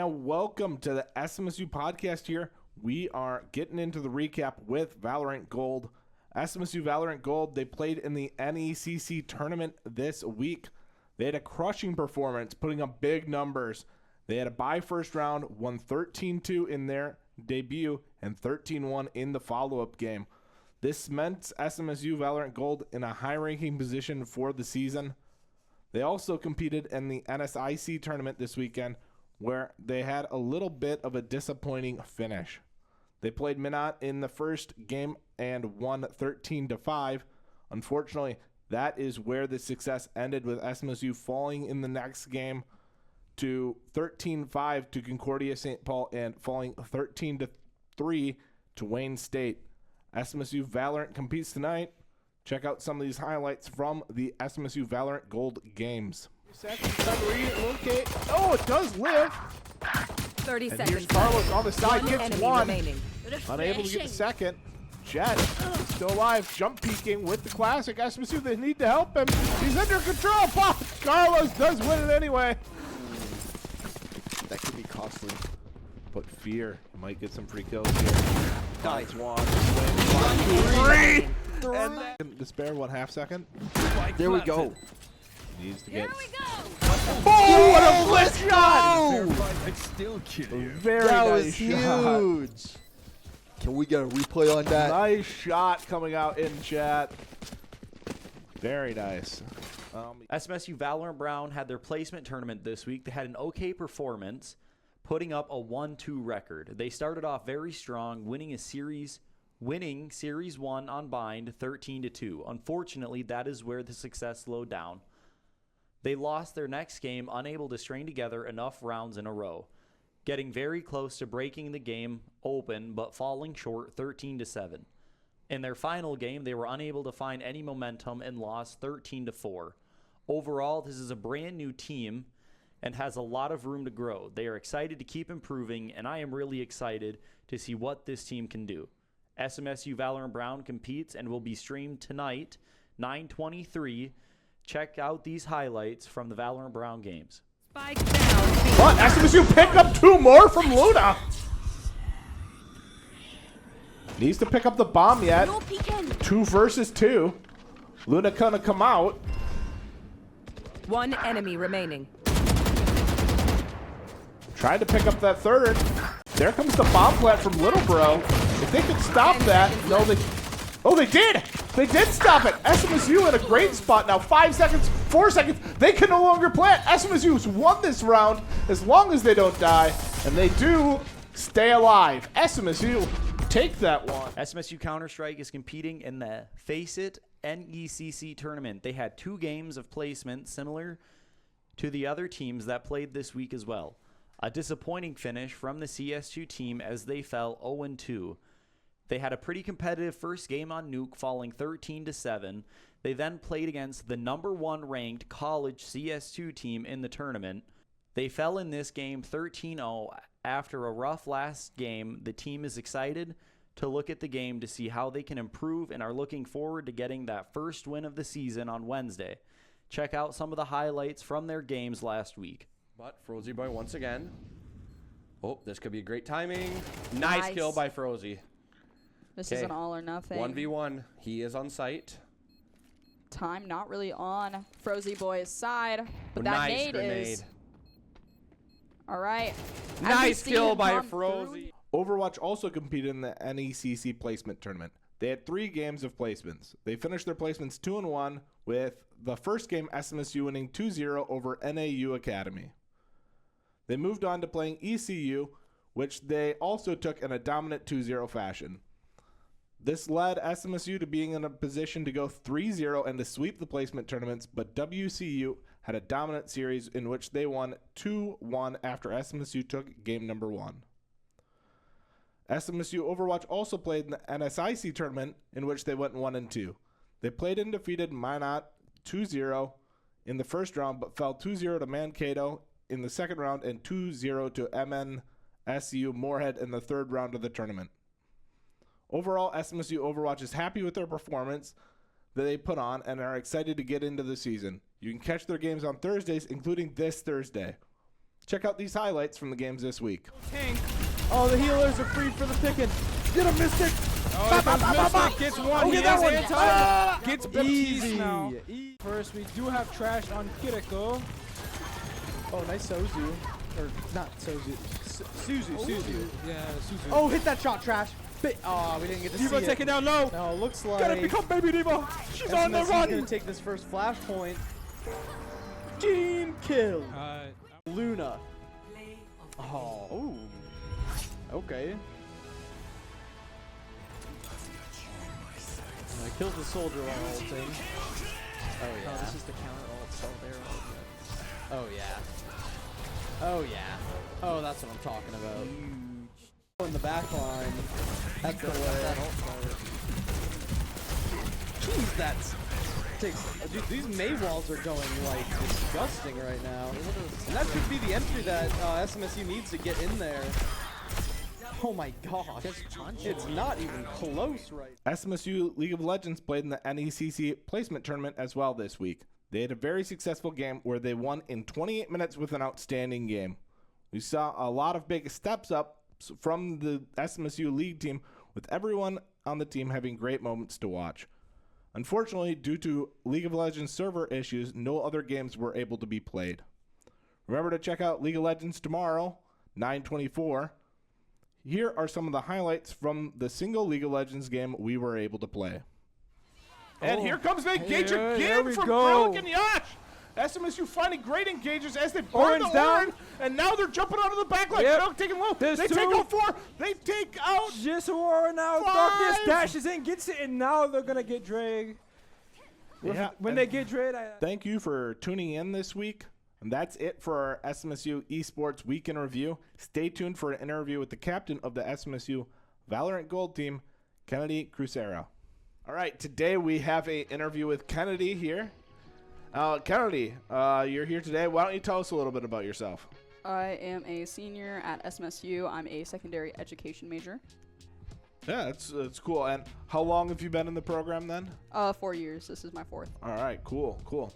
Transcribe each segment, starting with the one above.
And welcome to the SMSU podcast here. We are getting into the recap with Valorant Gold. SMSU Valorant Gold, they played in the NECC tournament this week. They had a crushing performance, putting up big numbers. They had a bye first round, won 13-2 in their debut and 13-1 in the follow-up game. This cements SMSU Valorant Gold in a high-ranking position for the season. They also competed in the NSIC tournament this weekend, where they had a little bit of a disappointing finish. They played Minot in the first game and won 13-5. Unfortunately, that is where the success ended, with SMSU falling in the next game to 13-5 to Concordia St. Paul and falling 13-3 to Wayne State. SMSU Valorant competes tonight. Check out some of these highlights from the SMSU Valorant Gold games. Relocate. Oh, it does live. 30 and seconds. Here's Carlos on the side, One gets one. remaining. Unable to get the second. Jet still alive, jump peeking with the classic. SMSU, they need to help him. He's under control. Pop. Carlos does win it anyway. That could be costly. But Fear might get some free kills here. Nice one. 3. And then Despair, 1/2 second. There we go. Needs to get. Here we go. Oh, what a blitz shot! Still kidding. Very That nice was shot. huge. Can we get a replay on that? Nice shot coming out in chat. Very nice. SMSU Valorant Brown had their placement tournament this week. They had an okay performance, putting up a 1-2 record. They started off very strong, winning Series 1 on bind 13-2. Unfortunately, that is where the success slowed down. They lost their next game, unable to string together enough rounds in a row, getting very close to breaking the game open, but falling short 13-7. In their final game, they were unable to find any momentum and lost 13-4. Overall, this is a brand new team and has a lot of room to grow. They are excited to keep improving, and I am really excited to see what this team can do. SMSU Valorant Brown competes and will be streamed tonight, 9:23. Check out these highlights from the Valorant Brown games. Spike down. What? SMSU pick up 2 more from Luna. Needs to pick up the bomb yet. 2 versus 2. Luna gonna come out. One enemy remaining. Tried to pick up that third. There comes the bomb plant from Little Bro. If they could stop that, no, they did. They did stop it. SMSU in a great spot now. 5 seconds, 4 seconds. They can no longer plant. SMSU's won this round as long as they don't die, and they do stay alive. SMSU take that one. SMSU Counter-Strike is competing in the Face It NECC tournament. They had 2 games of placement similar to the other teams that played this week as well. A disappointing finish from the CS2 team as they fell 0-2. They had a pretty competitive first game on Nuke, falling 13-7. They then played against the #1 ranked college CS2 team in the tournament. They fell in this game 13-0. After a rough last game, the team is excited to look at the game to see how they can improve and are looking forward to getting that first win of the season on Wednesday. Check out some of the highlights from their games last week. But Frozy Boy once again. Oh, this could be great timing. Nice kill by Frozy. This is an all or nothing. 1v1. He is on site. Time not really on Frozy Boy's side, but that nice nade grenade. is. All right. Nice kill by Frozy. Overwatch also competed in the NECC placement tournament. They had 3 games of placements. They finished their placements 2-1, with the first game SMSU winning 2-0 over NAU Academy. They moved on to playing ECU, which they also took in a dominant 2-0 fashion. This led SMSU to being in a position to go 3-0 and to sweep the placement tournaments, but WCU had a dominant series in which they won 2-1 after SMSU took game number 1. SMSU Overwatch also played in the NSIC tournament, in which they went 1-2. They played and defeated Minot 2-0 in the first round, but fell 2-0 to Mankato in the second round and 2-0 to MNSU Moorhead in the third round of the tournament. Overall, SMSU Overwatch is happy with their performance that they put on and are excited to get into the season. You can catch their games on Thursdays, including this Thursday. Check out these highlights from the games this week. Tank. Oh, the healers are free for the picking. Get him, Mystic. Oh, Mystic gets one. Oh, He get that has one. anti. Gets Baptiste Easy. now. First, we do have trash on Kiriko. Oh, nice Sozu. Or not Sozu. Suzu. Yeah, Suzu. Oh, hit that shot, Trash. Oh, we didn't get to see Diva it. taking down low. No, looks like Gotta become Baby Diva. She's on the SMSU's run. gonna take this first flashpoint. Team kill. Luna. Oh. Ooh. Okay. Kills the soldier while ulting. Oh yeah. Oh, this is the counter ult, so there. Oh yeah. Oh yeah. Oh, that's what I'm talking about. In the back line. That's the way. Jeez, that's dude, these May walls are going like disgusting right now. And that could be the entry that SMSU needs to get in there. Oh my gosh. It's not even close right now. SMSU League of Legends played in the NECC placement tournament as well this week. They had a very successful game where they won in 28 minutes with an outstanding game. We saw a lot of big steps up from the SMSU League team, with everyone on the team having great moments to watch. Unfortunately, due to League of Legends server issues, no other games were able to be played. Remember to check out League of Legends tomorrow, 9/24. Here are some of the highlights from the single League of Legends game we were able to play. And here comes the engage There again we from go. Frolic and Yash. SMSU finding great engagers as they burn Orange the down. orange, and now they're jumping out of the back line. Yep. Frolic taking low. There's They two. take out 4. They take out Jisawara now. 5. Darkness dashes in, gets it, and now they're gonna get Drag. Yeah, When and they get Drag, Thank you for tuning in this week. And that's it for our SMSU Esports Week in Review. Stay tuned for an interview with the captain of the SMSU Valorant Gold team, Kennedy Crucero. All right, today we have an interview with Kennedy here. Kennedy, you're here today. Why don't you tell us a little bit about yourself? I am a senior at SMSU. I'm a secondary education major. Yeah, that's cool. And how long have you been in the program then? 4 years. This is my 4th. All right, cool.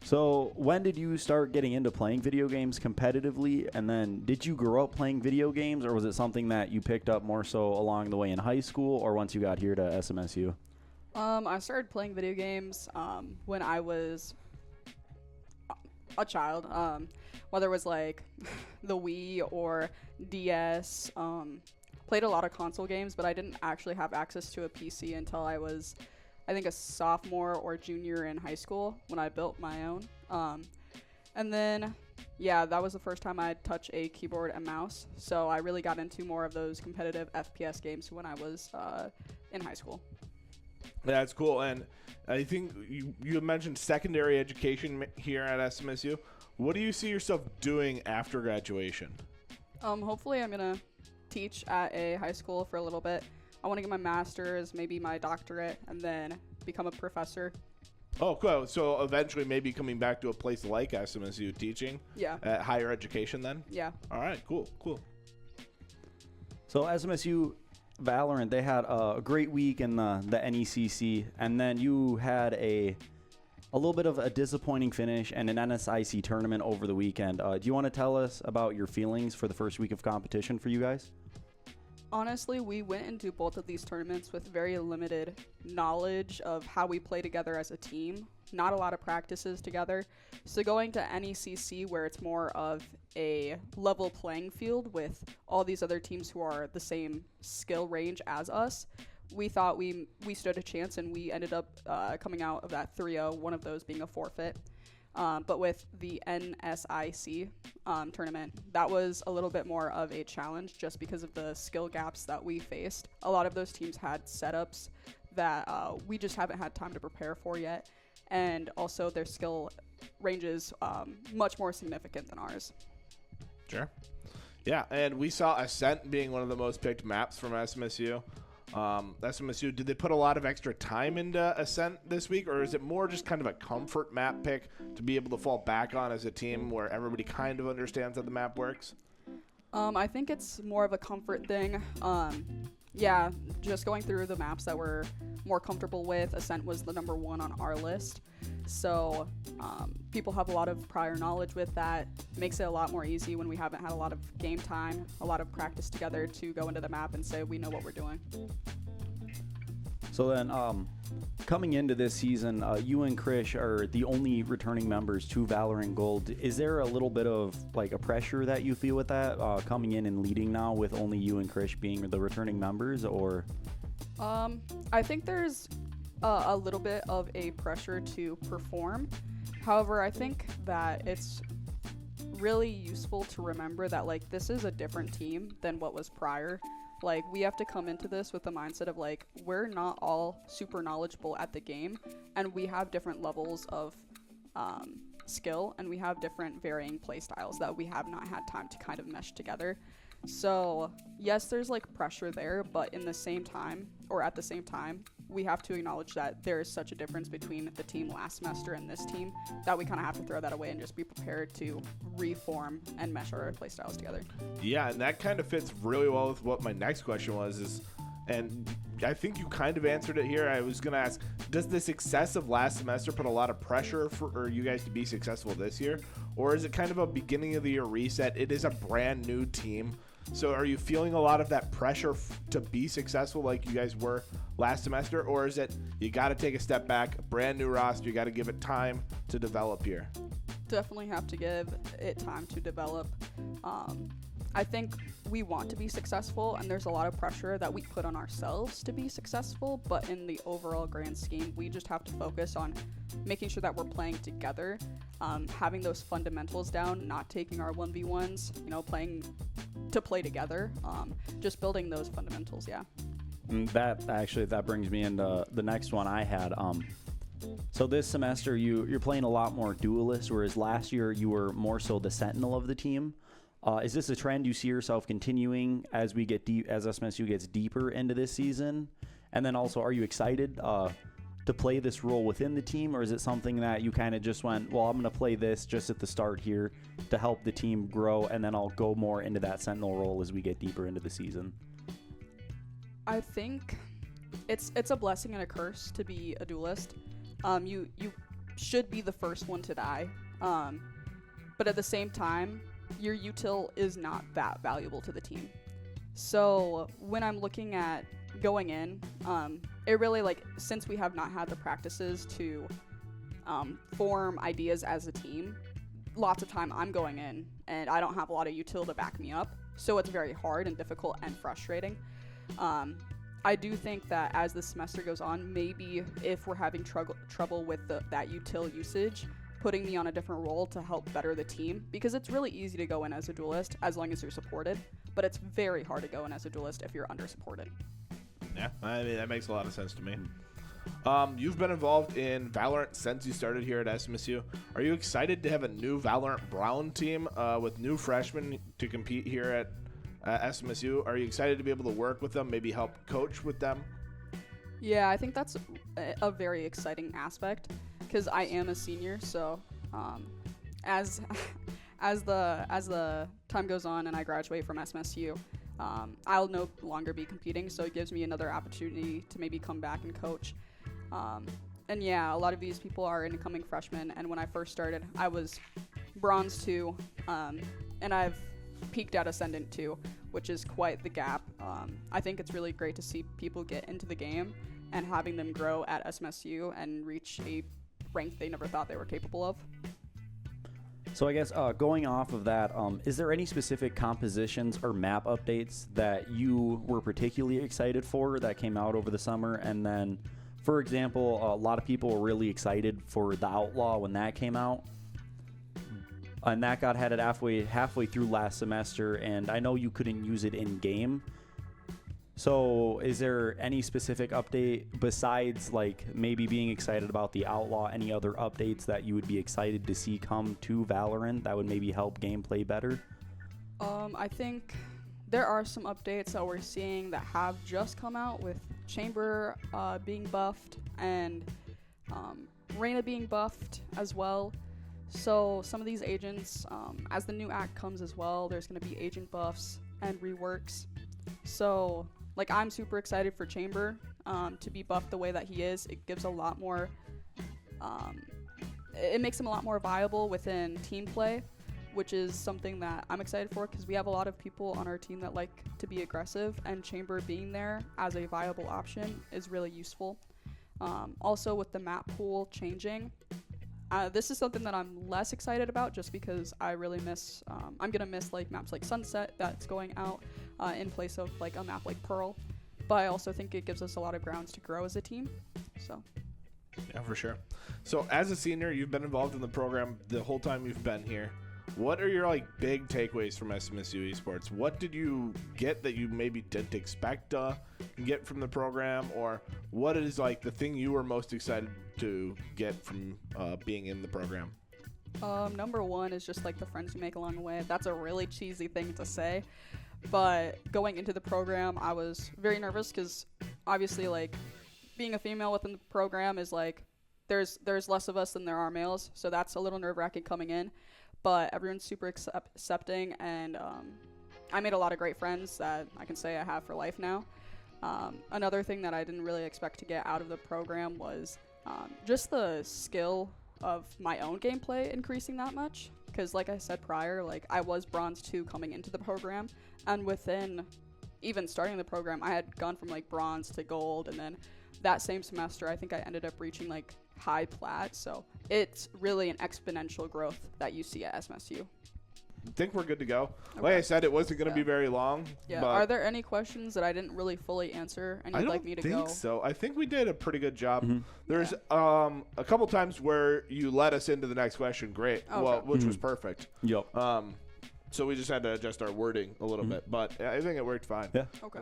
So when did you start getting into playing video games competitively? And then did you grow up playing video games, or was it something that you picked up more so along the way in high school or once you got here to SMSU? I started playing video games when I was a child. Whether it was like the Wii or DS. Played a lot of console games, but I didn't actually have access to a PC until I was, I think, a sophomore or junior in high school when I built my own. And then, yeah, that was the first time I'd touch a keyboard and mouse. So I really got into more of those competitive FPS games when I was in high school. That's cool. And I think you mentioned secondary education here at SMSU. What do you see yourself doing after graduation? Hopefully I'm going to teach at a high school for a little bit. I want to get my master's, maybe my doctorate, and then become a professor. Oh, cool. So eventually maybe coming back to a place like SMSU teaching Yeah. at higher education then? Yeah. All right, cool. So SMSU Valorant, they had a great week in the NECC, and then you had a little bit of a disappointing finish and an NSIC tournament over the weekend. Do you want to tell us about your feelings for the first week of competition for you guys? Honestly, we went into both of these tournaments with very limited knowledge of how we play together as a team. Not a lot of practices together. So going to NECC, where it's more of a level playing field with all these other teams who are the same skill range as us, we thought we stood a chance, and we ended up coming out of that 3-0, one of those being a forfeit. But with the NSIC tournament, that was a little bit more of a challenge just because of the skill gaps that we faced. A lot of those teams had setups that we just haven't had time to prepare for yet, and also their skill range is much more significant than ours. Sure. Yeah, and we saw Ascent being one of the most picked maps from SMSU. SMSU, did they put a lot of extra time into Ascent this week, or is it more just kind of a comfort map pick to be able to fall back on as a team where everybody kind of understands how the map works? I think it's more of a comfort thing. Yeah, just going through the maps that we're more comfortable with. Ascent was the number 1 on our list. So people have a lot of prior knowledge with that. Makes it a lot more easy when we haven't had a lot of game time, a lot of practice together to go into the map and say we know what we're doing. So then, coming into this season, you and Krish are the only returning members to Valorant Gold. Is there a little bit of like a pressure that you feel with that, coming in and leading now with only you and Krish being the returning members, or? I think there's a little bit of a pressure to perform. However, I think that it's really useful to remember that like this is a different team than what was prior. Like, we have to come into this with the mindset of, like, we're not all super knowledgeable at the game, and we have different levels of skill, and we have different varying play styles that we have not had time to kind of mesh together. So, yes, there's, like, pressure there, but in the same time, or at the same time, we have to acknowledge that there is such a difference between the team last semester and this team that we kind of have to throw that away and just be prepared to reform and mesh our play styles together. Yeah, and that kind of fits really well with what my next question was, and I think you kind of answered it here. I was going to ask, does the success of last semester put a lot of pressure for you guys to be successful this year? Or is it kind of a beginning of the year reset? It is a brand new team. So are you feeling a lot of that pressure to be successful like you guys were last semester? Or is it you got to take a step back, a brand new roster, you got to give it time to develop here? Definitely have to give it time to develop. I think we want to be successful, and there's a lot of pressure that we put on ourselves to be successful, but in the overall grand scheme, we just have to focus on making sure that we're playing together, having those fundamentals down, not taking our 1v1s, playing to play together, just building those fundamentals, yeah. That brings me into the next one I had. So this semester you're playing a lot more duelist, whereas last year you were more so the sentinel of the team. Is this a trend you see yourself continuing as we get as SMSU gets deeper into this season? And then also, are you excited to play this role within the team, or is it something that you kind of just went, well, I'm going to play this just at the start here to help the team grow, and then I'll go more into that sentinel role as we get deeper into the season? I think it's a blessing and a curse to be a duelist. You should be the first one to die, but at the same time, your util is not that valuable to the team. So when I'm looking at going in, it really, like, since we have not had the practices to form ideas as a team, lots of time I'm going in and I don't have a lot of util to back me up. So it's very hard and difficult and frustrating. I do think that as the semester goes on, maybe if we're having trouble with that util usage, putting me on a different role to help better the team, because it's really easy to go in as a duelist as long as you're supported, but it's very hard to go in as a duelist if you're under supported. Yeah, I mean, that makes a lot of sense to me. You've been involved in Valorant since you started here at SMSU. Are you excited to have a new Valorant Brown team with new freshmen to compete here at SMSU? Are you excited to be able to work with them, maybe help coach with them? Yeah, I think that's a very exciting aspect, because I am a senior, so as the time goes on and I graduate from SMSU, I'll no longer be competing, so it gives me another opportunity to maybe come back and coach. And yeah, a lot of these people are incoming freshmen, and when I first started, I was Bronze 2, and I've peaked at Ascendant 2, which is quite the gap. I think it's really great to see people get into the game and having them grow at SMSU and reach a rank they never thought they were capable of. So I guess going off of that, is there any specific compositions or map updates that you were particularly excited for that came out over the summer? And then, for example, a lot of people were really excited for the Outlaw when that came out. And that got headed halfway through last semester, and I know you couldn't use it in-game. So is there any specific update besides like maybe being excited about the Outlaw, any other updates that you would be excited to see come to Valorant that would maybe help gameplay better? I think there are some updates that we're seeing that have just come out, with Chamber being buffed and Reyna being buffed as well. So some of these agents, as the new act comes as well, there's going to be agent buffs and reworks. So like I'm super excited for Chamber to be buffed the way that he is. It gives a lot more, it makes him a lot more viable within team play, which is something that I'm excited for because we have a lot of people on our team that like to be aggressive, and Chamber being there as a viable option is really useful. Also with the map pool changing, this is something that I'm less excited about just because I really miss, I'm going to miss like maps like Sunset that's going out in place of like a map like Pearl. But I also think it gives us a lot of grounds to grow as a team. So. Yeah, for sure. So as a senior, you've been involved in the program the whole time you've been here. What are your like big takeaways from SMSU Esports? What did you get that you maybe didn't expect to get from the program, or what is like the thing you were most excited to get from being in the program? Number one is just like the friends you make along the way. That's a really cheesy thing to say, but going into the program, I was very nervous because obviously like being a female within the program is like there's less of us than there are males, so that's a little nerve-wracking coming in. But everyone's super accepting, and I made a lot of great friends that I can say I have for life now. Another thing that I didn't really expect to get out of the program was just the skill of my own gameplay increasing that much. Because like I said prior, like I was Bronze 2 coming into the program, and within even starting the program, I had gone from like Bronze to Gold, and then that same semester, I think I ended up reaching like high plat. So it's really an exponential growth that you see at SMSU. I think we're good to go. Okay. Like I said, it wasn't going to Yeah. be very long. Yeah. But Are there any questions that I didn't really fully answer and I you'd don't like me to think go? so. I think we did a pretty good job. Mm-hmm. There's a couple times where you led us into the next question. Great. Okay. Well, which was perfect. Yep. So we just had to adjust our wording a little bit, but I think it worked fine. Yeah. Okay.